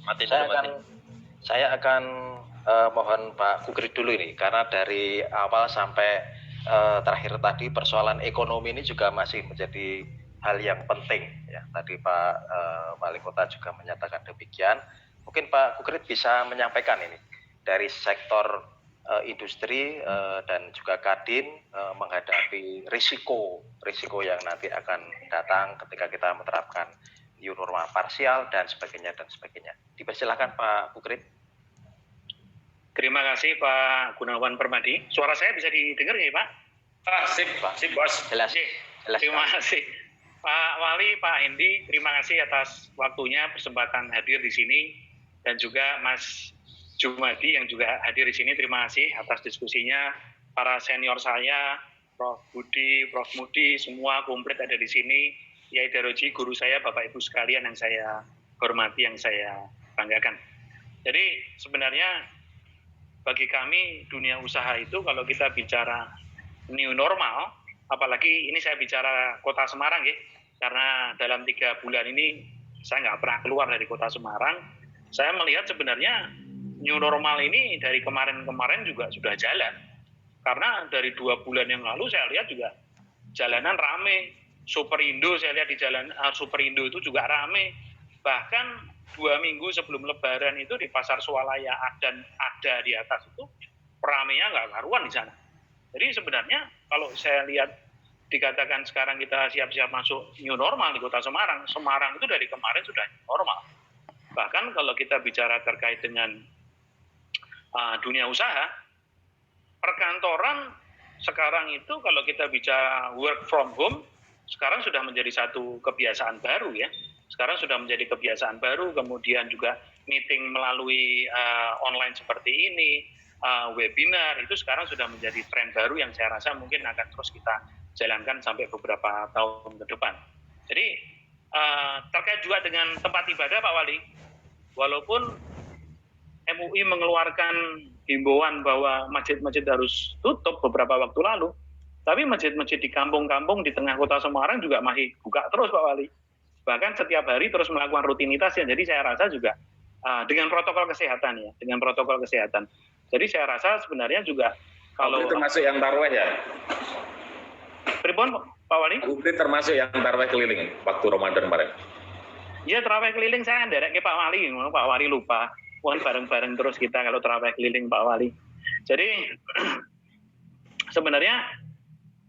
Mati dulu, saya akan mohon Pak Kukrit dulu ini, karena dari awal sampai terakhir tadi persoalan ekonomi ini juga masih menjadi hal yang penting ya. Tadi Pak Wali Kota juga menyatakan demikian. Mungkin Pak Kukrit bisa menyampaikan ini dari sektor industri dan juga Kadin menghadapi risiko yang nanti akan datang ketika kita menerapkan new normal parsial dan sebagainya. Dipersilakan Pak Kukrit. Terima kasih Pak Gunawan Permadi. Suara saya bisa didengar nggak Pak? Sip Bos. Jelas. Terima kasih Pak Wali, Pak Hendi. Terima kasih atas waktunya, kesempatan hadir di sini, dan juga Mas Jumadi yang juga hadir di sini. Terima kasih atas diskusinya. Para senior saya, Prof. Budi, Prof. Mudi, semua komplit ada di sini. Yai Daroji, guru saya, Bapak Ibu sekalian yang saya hormati, yang saya banggakan. Jadi sebenarnya bagi kami dunia usaha itu, kalau kita bicara new normal, apalagi ini saya bicara Kota Semarang ya, karena dalam 3 bulan ini saya nggak pernah keluar dari Kota Semarang. Saya melihat sebenarnya new normal ini dari kemarin-kemarin juga sudah jalan. Karena dari 2 bulan yang lalu saya lihat juga jalanan rame. Superindo, saya lihat di jalan Superindo itu juga rame. Bahkan 2 minggu sebelum Lebaran itu di Pasar Swalaya dan ada di atas itu ramenya nggak karuan di sana. Jadi sebenarnya kalau saya lihat dikatakan sekarang kita siap-siap masuk new normal di Kota Semarang, Semarang itu dari kemarin sudah normal. Bahkan kalau kita bicara terkait dengan dunia usaha, perkantoran sekarang itu kalau kita bicara work from home, sekarang sudah menjadi satu kebiasaan baru ya. Sekarang sudah menjadi kebiasaan baru, kemudian juga meeting melalui online seperti ini, webinar, itu sekarang sudah menjadi tren baru yang saya rasa mungkin akan terus kita jalankan sampai beberapa tahun ke depan. Jadi terkait juga dengan tempat ibadah Pak Wali, walaupun MUI mengeluarkan himbauan bahwa masjid-masjid harus tutup beberapa waktu lalu, tapi masjid-masjid di kampung-kampung di tengah Kota Semarang juga masih buka terus Pak Wali. Bahkan setiap hari terus melakukan rutinitas ya. Jadi saya rasa juga dengan protokol kesehatan ya, dengan protokol kesehatan. Jadi saya rasa sebenarnya juga kalau termasuk yang tarawih ya. Pripun Pak Wali? Termasuk yang tarawih keliling waktu Ramadan kemarin. Iya, tarawih keliling saya nderek ke Pak Wali lupa. Mohon bareng-bareng terus kita kalau tarawih keliling Pak Wali. Jadi sebenarnya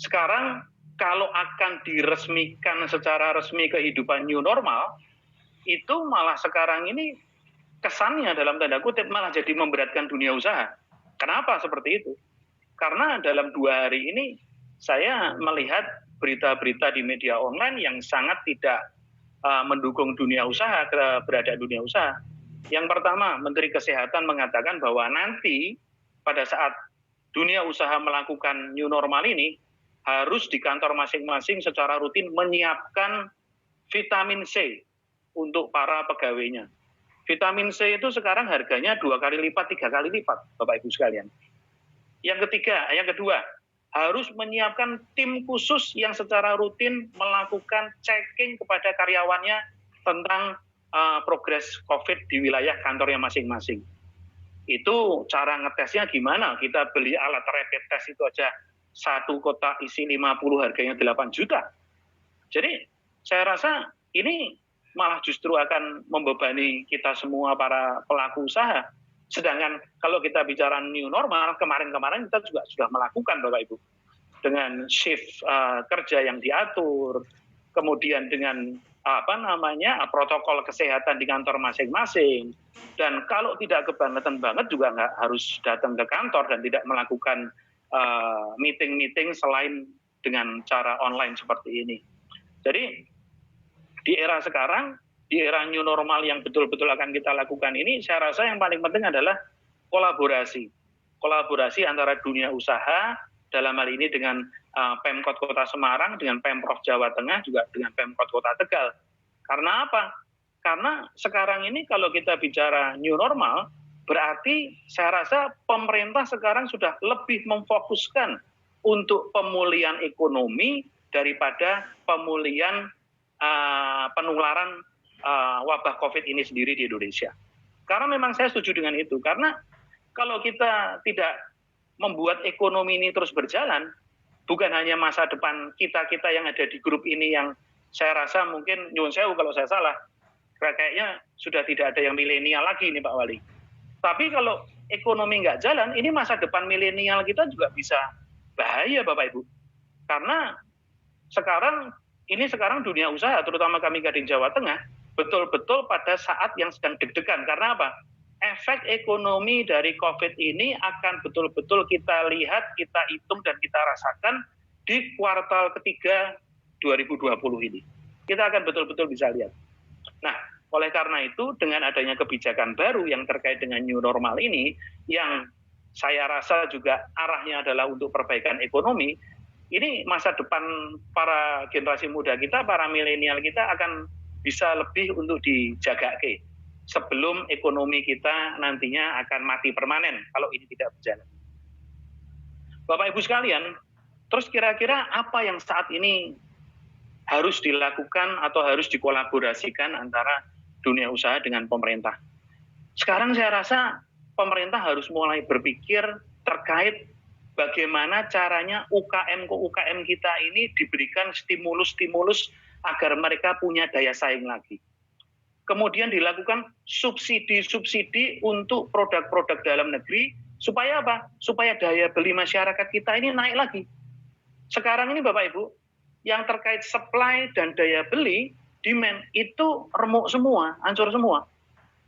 sekarang kalau akan diresmikan secara resmi kehidupan new normal, itu malah sekarang ini kesannya dalam tanda kutip malah jadi memberatkan dunia usaha. Kenapa seperti itu? Karena dalam 2 hari ini saya melihat berita-berita di media online yang sangat tidak mendukung dunia usaha, keberadaan dunia usaha. Yang pertama, Menteri Kesehatan mengatakan bahwa nanti pada saat dunia usaha melakukan new normal ini, harus di kantor masing-masing secara rutin menyiapkan vitamin C untuk para pegawainya. Vitamin C itu sekarang harganya 2 kali lipat, 3 kali lipat, Bapak Ibu sekalian. Yang kedua, harus menyiapkan tim khusus yang secara rutin melakukan checking kepada karyawannya tentang progres COVID di wilayah kantornya masing-masing. Itu cara ngetesnya gimana? Kita beli alat rapid test itu aja 1 kotak isi 50 harganya 8 juta. Jadi saya rasa ini malah justru akan membebani kita semua para pelaku usaha. Sedangkan kalau kita bicara new normal, kemarin-kemarin kita juga sudah melakukan Bapak Ibu. Dengan shift kerja yang diatur, kemudian dengan protokol kesehatan di kantor masing-masing, dan kalau tidak kebangetan banget juga nggak harus datang ke kantor dan tidak melakukan meeting-meeting selain dengan cara online seperti ini. Jadi di era sekarang, di era new normal yang betul-betul akan kita lakukan ini, saya rasa yang paling penting adalah kolaborasi antara dunia usaha, dalam hal ini dengan Pemkot Kota Semarang, dengan Pemprov Jawa Tengah, juga dengan Pemkot Kota Tegal. Karena apa? Karena sekarang ini kalau kita bicara new normal, berarti saya rasa pemerintah sekarang sudah lebih memfokuskan untuk pemulihan ekonomi daripada pemulihan penularan wabah COVID ini sendiri di Indonesia. Karena memang saya setuju dengan itu. Karena kalau kita tidak membuat ekonomi ini terus berjalan, bukan hanya masa depan kita-kita yang ada di grup ini yang saya rasa mungkin, nyuwun sewu kalau saya salah, kayaknya sudah tidak ada yang milenial lagi nih Pak Wali. Tapi kalau ekonomi nggak jalan, ini masa depan milenial kita juga bisa bahaya Bapak Ibu. Karena sekarang dunia usaha, terutama kami Kadin Jawa Tengah, betul-betul pada saat yang sedang deg-degan. Karena apa? Efek ekonomi dari COVID ini akan betul-betul kita lihat, kita hitung, dan kita rasakan di kuartal ketiga 2020 ini. Kita akan betul-betul bisa lihat. Nah, oleh karena itu, dengan adanya kebijakan baru yang terkait dengan new normal ini, yang saya rasa juga arahnya adalah untuk perbaikan ekonomi, ini masa depan para generasi muda kita, para milenial kita akan bisa lebih untuk dijaga sebelum ekonomi kita nantinya akan mati permanen kalau ini tidak berjalan. Bapak Ibu sekalian, terus kira-kira apa yang saat ini harus dilakukan atau harus dikolaborasikan antara dunia usaha dengan pemerintah? Sekarang saya rasa pemerintah harus mulai berpikir terkait bagaimana caranya UKM kita ini diberikan stimulus-stimulus agar mereka punya daya saing lagi. Kemudian dilakukan subsidi-subsidi untuk produk-produk dalam negeri, supaya apa? Supaya daya beli masyarakat kita ini naik lagi. Sekarang ini Bapak Ibu, yang terkait supply dan daya beli, demand, itu remuk semua, hancur semua.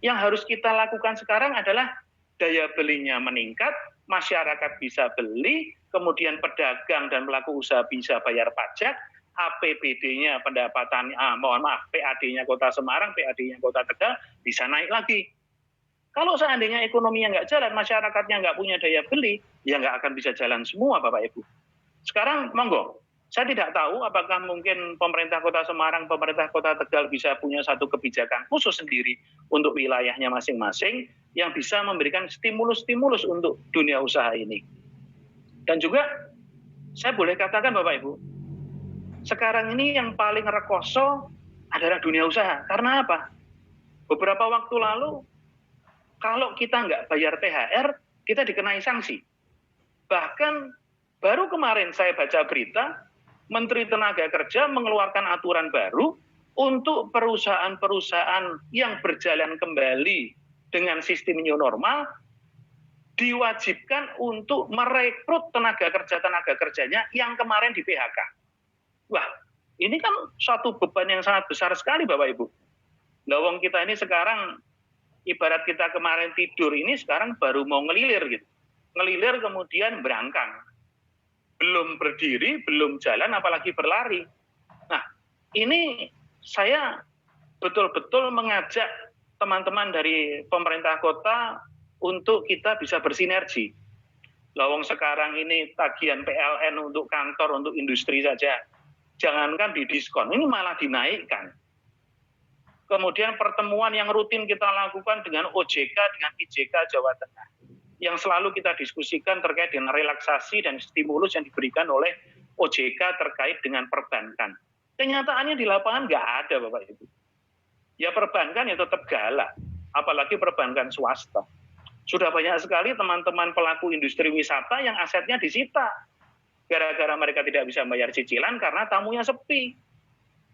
Yang harus kita lakukan sekarang adalah daya belinya meningkat, masyarakat bisa beli, kemudian pedagang dan pelaku usaha bisa bayar pajak, APBD-nya pendapatan, PAD-nya Kota Semarang, PAD-nya Kota Tegal bisa naik lagi. Kalau seandainya ekonominya nggak jalan, masyarakatnya nggak punya daya beli, ya nggak akan bisa jalan semua Bapak Ibu. Sekarang monggo, saya tidak tahu apakah mungkin pemerintah Kota Semarang, pemerintah Kota Tegal bisa punya satu kebijakan khusus sendiri untuk wilayahnya masing-masing yang bisa memberikan stimulus-stimulus untuk dunia usaha ini. Dan juga saya boleh katakan Bapak Ibu, sekarang ini yang paling rekoso adalah dunia usaha. Karena apa? Beberapa waktu lalu, kalau kita nggak bayar THR, kita dikenai sanksi. Bahkan baru kemarin saya baca berita, Menteri Tenaga Kerja mengeluarkan aturan baru untuk perusahaan-perusahaan yang berjalan kembali dengan sistem new normal, diwajibkan untuk merekrut tenaga kerjanya yang kemarin di PHK. Wah, ini kan suatu beban yang sangat besar sekali Bapak Ibu. Lawang kita ini sekarang, ibarat kita kemarin tidur ini sekarang baru mau ngelilir gitu. Ngelilir kemudian berangkang. Belum berdiri, belum jalan, apalagi berlari. Nah, ini saya betul-betul mengajak teman-teman dari pemerintah kota untuk kita bisa bersinergi. Lawang sekarang ini tagihan PLN untuk kantor, untuk industri saja, jangankan didiskon, ini malah dinaikkan. Kemudian pertemuan yang rutin kita lakukan dengan OJK, dengan IJK Jawa Tengah, yang selalu kita diskusikan terkait dengan relaksasi dan stimulus yang diberikan oleh OJK terkait dengan perbankan. Kenyataannya di lapangan nggak ada Bapak Ibu. Ya perbankan ya tetap galak, apalagi perbankan swasta. Sudah banyak sekali teman-teman pelaku industri wisata yang asetnya disita. Gara-gara mereka tidak bisa bayar cicilan karena tamunya sepi.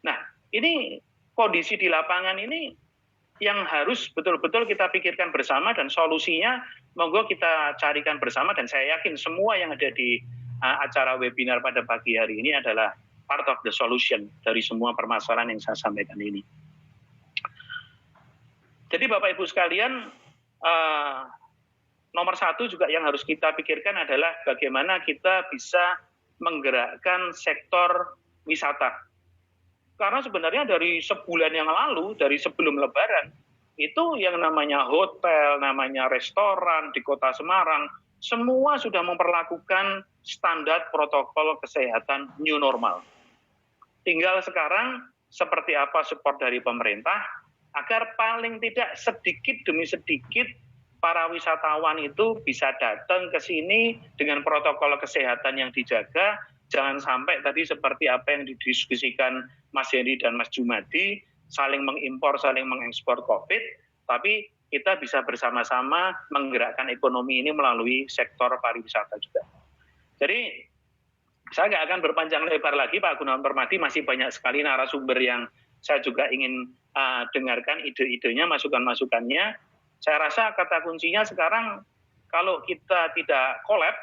Nah, ini kondisi di lapangan ini yang harus betul-betul kita pikirkan bersama, dan solusinya monggo kita carikan bersama, dan saya yakin semua yang ada di acara webinar pada pagi hari ini adalah part of the solution dari semua permasalahan yang saya sampaikan ini. Jadi Bapak Ibu sekalian, nomor satu juga yang harus kita pikirkan adalah bagaimana kita bisa menggerakkan sektor wisata. Karena sebenarnya dari sebulan yang lalu, dari sebelum Lebaran, itu yang namanya hotel, namanya restoran di Kota Semarang, semua sudah memperlakukan standar protokol kesehatan new normal. Tinggal sekarang seperti apa support dari pemerintah, agar paling tidak sedikit demi sedikit para wisatawan itu bisa datang ke sini dengan protokol kesehatan yang dijaga. Jangan sampai tadi seperti apa yang didiskusikan Mas Hendy dan Mas Jumadi, saling mengimpor, saling mengekspor COVID, tapi kita bisa bersama-sama menggerakkan ekonomi ini melalui sektor pariwisata juga. Jadi saya nggak akan berpanjang lebar lagi, Pak Gunawan Permadi, masih banyak sekali narasumber yang saya juga ingin dengarkan ide-idenya, masukan-masukannya. Saya rasa kata kuncinya sekarang kalau kita tidak kolab,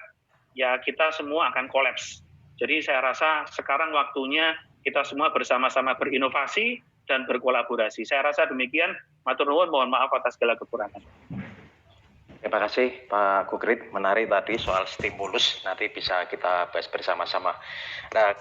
ya kita semua akan kolaps. Jadi saya rasa sekarang waktunya kita semua bersama-sama berinovasi dan berkolaborasi. Saya rasa demikian. Matur nuwun, mohon maaf atas segala kekurangan. Terima kasih Pak Gugrit, menarik tadi soal stimulus, nanti bisa kita bahas bersama-sama. Nah,